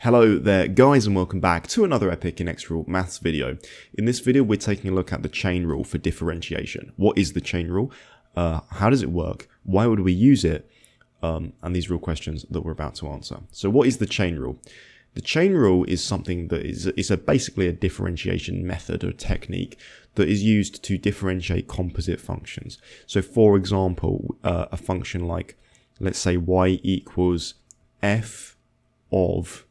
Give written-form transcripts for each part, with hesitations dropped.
Hello there guys, and welcome back to another epic inexorable maths video. In this video we're taking a look at the chain rule for differentiation. What is the chain rule? How does it work? Why would we use it? And these real questions that we're about to answer. So what is the chain rule? The chain rule is something that is basically a differentiation method or technique that is used to differentiate composite functions. So for example, a function like, let's say y equals f of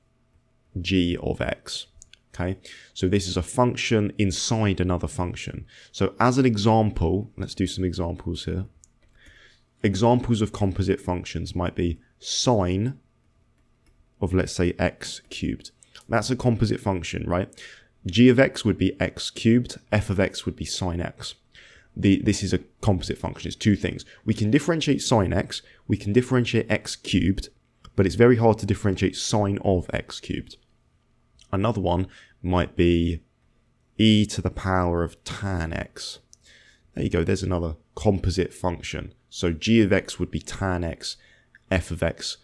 g of x. Okay, so this is a function inside another function. So as an example, let's do some examples here. Examples of composite functions might be sine of, let's say, x cubed. That's a composite function, right? G of x would be x cubed, f of x would be sine x. This is a composite function. It's two things. We can differentiate sine x, we can differentiate x cubed, but it's very hard to differentiate sine of x cubed. Another one might be e to the power of tan x. There you go, there's another composite function. So g of x would be tan x, f of x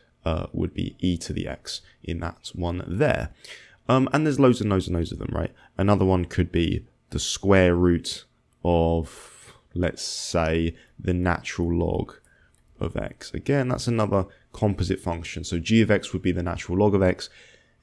would be e to the x in that one there. And there's loads and loads and loads of them, right? Another one could be the square root of, let's say, the natural log of x. Again, that's another composite function. So g of x would be the natural log of x,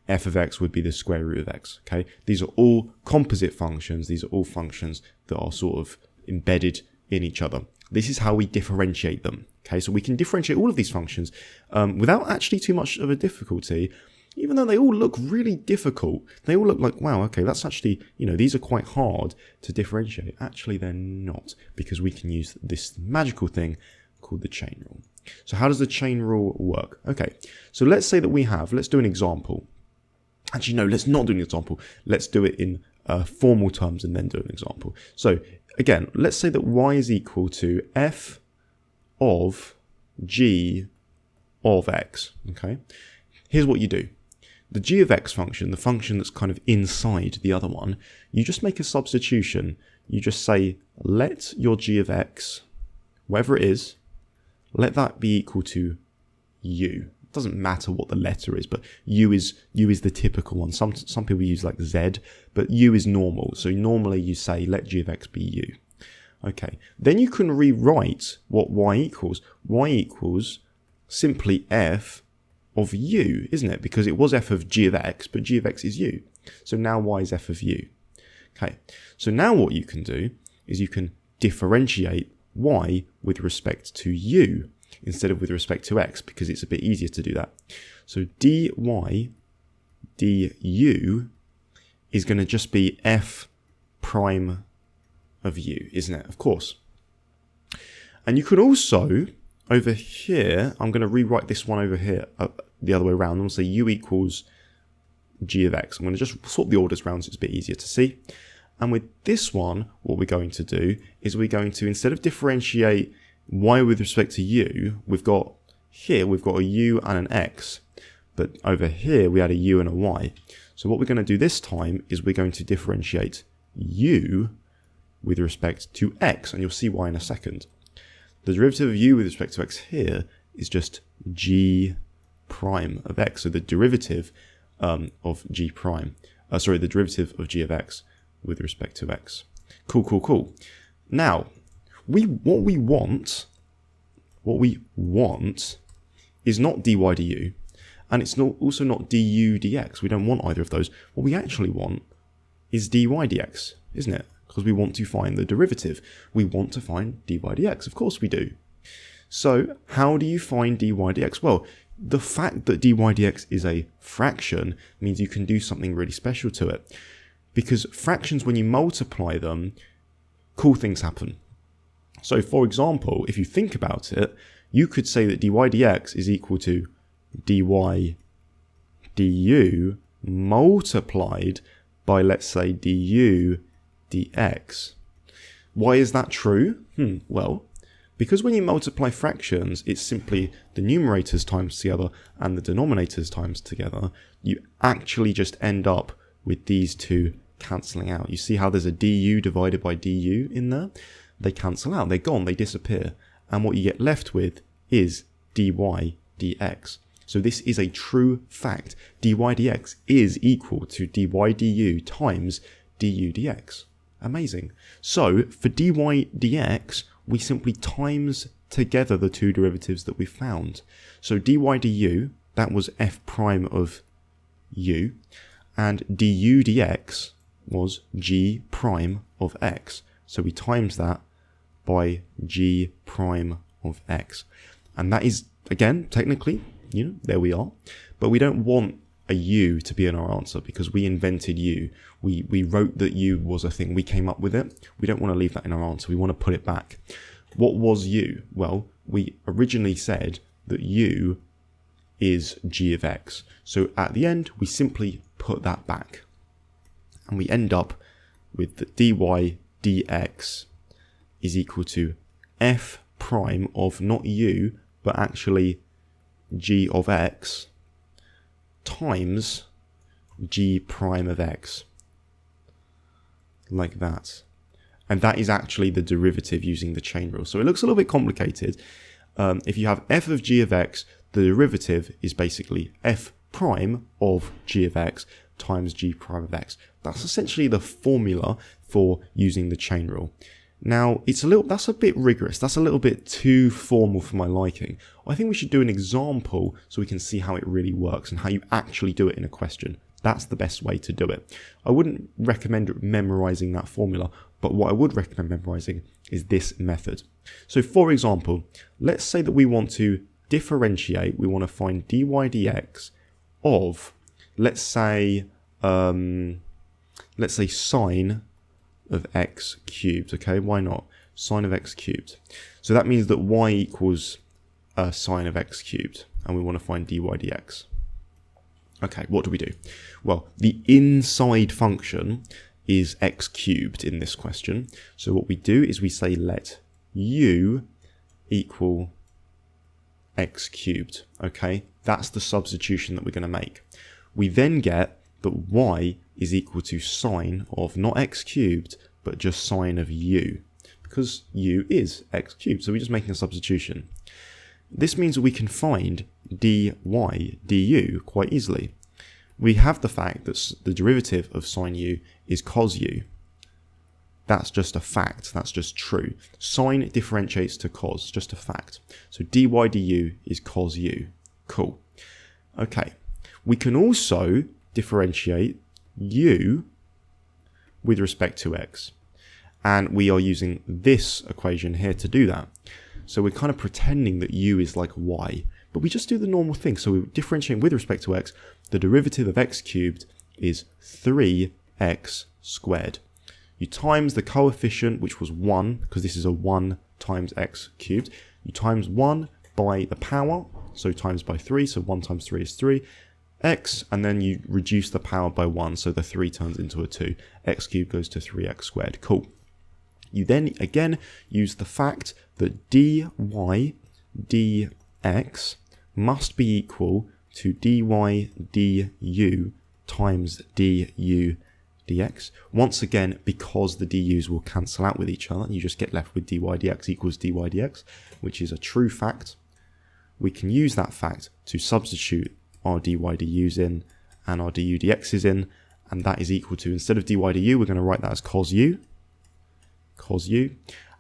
f of x would be the square root of x. Okay, these are all composite functions. These are all functions that are sort of embedded in each other. This is how we differentiate them. Okay, so we can differentiate all of these functions without actually too much of a difficulty, even though they all look really difficult. They all look like, wow, okay, that's actually, these are quite hard to differentiate. Actually, they're not, because we can use this magical thing called the chain rule. So how does the chain rule work? Okay, so let's say that let's do an example. Actually, no, let's not do an example. Let's do it in formal terms and then do an example. So again, let's say that y is equal to f of g of x. Okay, here's what you do. The g of x function, the function that's kind of inside the other one, you just make a substitution. You just say, let your g of x, whatever it is, let that be equal to u. It doesn't matter what the letter is, but u is the typical one. Some people use like z, but u is normal. So normally you say let g of x be u. Okay, then you can rewrite what y equals. Y equals simply f of u, isn't it? Because it was f of g of x, but g of x is u. So now y is f of u. Okay, so now what you can do is you can differentiate y with respect to u instead of with respect to x, because it's a bit easier to do that. So dy du is going to just be f prime of u, isn't it? Of course. And you could also, over here, I'm going to rewrite this one over here the other way around. I'm going to say u equals g of x. I'm going to just swap the orders around so it's a bit easier to see. And with this one, what we're going to do is we're going to, instead of differentiate y with respect to u, we've got a u and an x, but over here we had a u and a y. So what we're going to do this time is we're going to differentiate u with respect to x, and you'll see why in a second. The derivative of u with respect to x here is just g prime of x, so the derivative of g prime, the derivative of g of x with respect to x. Cool. Now, what we want is not dy du, and it's also not du dx. We don't want either of those. What we actually want is dy dx, isn't it? Because we want to find the derivative. We want to find dy dx. Of course we do. So how do you find dy dx? Well, the fact that dy dx is a fraction means you can do something really special to it. Because fractions, when you multiply them, cool things happen. So for example, if you think about it, you could say that dy dx is equal to dy du multiplied by, let's say, du dx. Why is that true? Well, because when you multiply fractions, it's simply the numerators times together and the denominators times together. You actually just end up with these two cancelling out. You see how there's a du divided by du in there? they cancel out, they're gone, they disappear. And what you get left with is dy dx. So this is a true fact. Dy dx is equal to dy du times du dx. Amazing. So for dy dx, we simply times together the two derivatives that we found. So dy du, that was f prime of u, and du dx was g prime of x. So we times that by g prime of x. And that is, again, technically, there we are. But we don't want a u to be in our answer because we invented u. We wrote that u was a thing. We came up with it. We don't want to leave that in our answer. We want to put it back. What was u? Well, we originally said that u is g of x. So at the end, we simply put that back. And we end up with the dy dx is equal to f prime of not u, but actually g of x times g prime of x. Like that. And that is actually the derivative using the chain rule. So it looks a little bit complicated. If you have f of g of x, the derivative is basically f prime of g of x times g prime of x. That's essentially the formula for using the chain rule. Now, that's a bit rigorous. That's a little bit too formal for my liking. I think we should do an example so we can see how it really works and how you actually do it in a question. That's the best way to do it. I wouldn't recommend memorizing that formula, but what I would recommend memorizing is this method. So for example, let's say that we want to differentiate, we want to find dy dx of, let's say sine of x cubed. Okay, why not? Sine of x cubed. So that means that y equals sine of x cubed, and we want to find dy dx. Okay, what do we do? Well, the inside function is x cubed in this question. So what we do is we say let u equal x cubed. Okay, that's the substitution that we're going to make. We then get that y is equal to sine of not x cubed, but just sine of u, because u is x cubed. So we're just making a substitution. This means that we can find dy du quite easily. We have the fact that the derivative of sine u is cos u. That's just a fact. That's just true. Sine differentiates to cos, just a fact. So dy du is cos u. Cool. Okay. We can also differentiate u with respect to x. And we are using this equation here to do that. So we're kind of pretending that u is like y. But we just do the normal thing. So we differentiate with respect to x. The derivative of x cubed is 3x squared. You times the coefficient, which was 1, because this is a 1 times x cubed. You times 1 by the power, so times by 3, so 1 times 3 is 3. X, and then you reduce the power by 1, so the 3 turns into a 2. X cubed goes to 3x squared. Cool. You then, again, use the fact that dy dx must be equal to dy du times du dx. Once again, because the du's will cancel out with each other, you just get left with dy dx equals dy dx, which is a true fact. We can use that fact to substitute our dy du's in and our du dx's in, and that is equal to, instead of dy du, we're going to write that as cos u,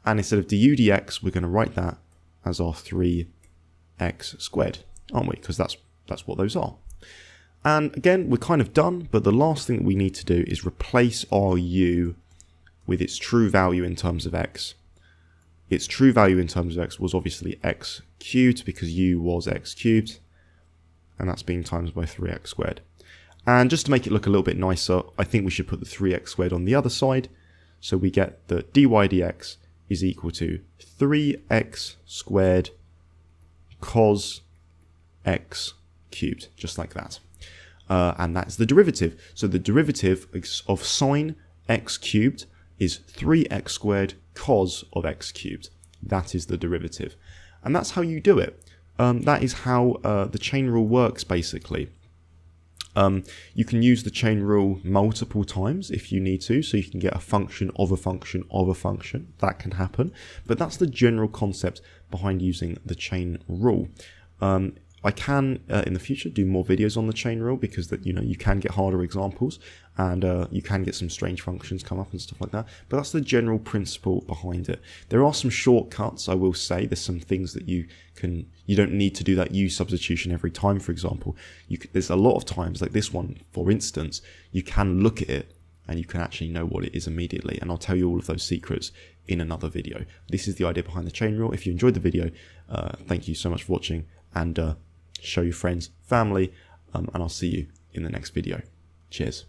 and instead of du dx, we're going to write that as our 3x squared, aren't we? Because that's what those are. And again, we're kind of done, but the last thing that we need to do is replace our u with its true value in terms of x. Its true value in terms of x was obviously x cubed, because u was x cubed, and that's being times by 3x squared. And just to make it look a little bit nicer, I think we should put the 3x squared on the other side. So we get that dy dx is equal to 3x squared cos x cubed, just like that. And that's the derivative. So the derivative of sine x cubed is 3x squared cos of x cubed. That is the derivative. And that's how you do it. That is how the chain rule works, basically. You can use the chain rule multiple times if you need to, so you can get a function of a function of a function. That can happen, but that's the general concept behind using the chain rule. I can in the future do more videos on the chain rule, because that you can get harder examples, and you can get some strange functions come up and stuff like that, but that's the general principle behind it. There are some shortcuts, I will say. There's some things that you don't need to do that U substitution every time. For example, there's a lot of times, like this one for instance, you can look at it and you can actually know what it is immediately, and I'll tell you all of those secrets in another video. This is the idea behind the chain rule. If you enjoyed the video, thank you so much for watching, and show your friends, family, and I'll see you in the next video. Cheers.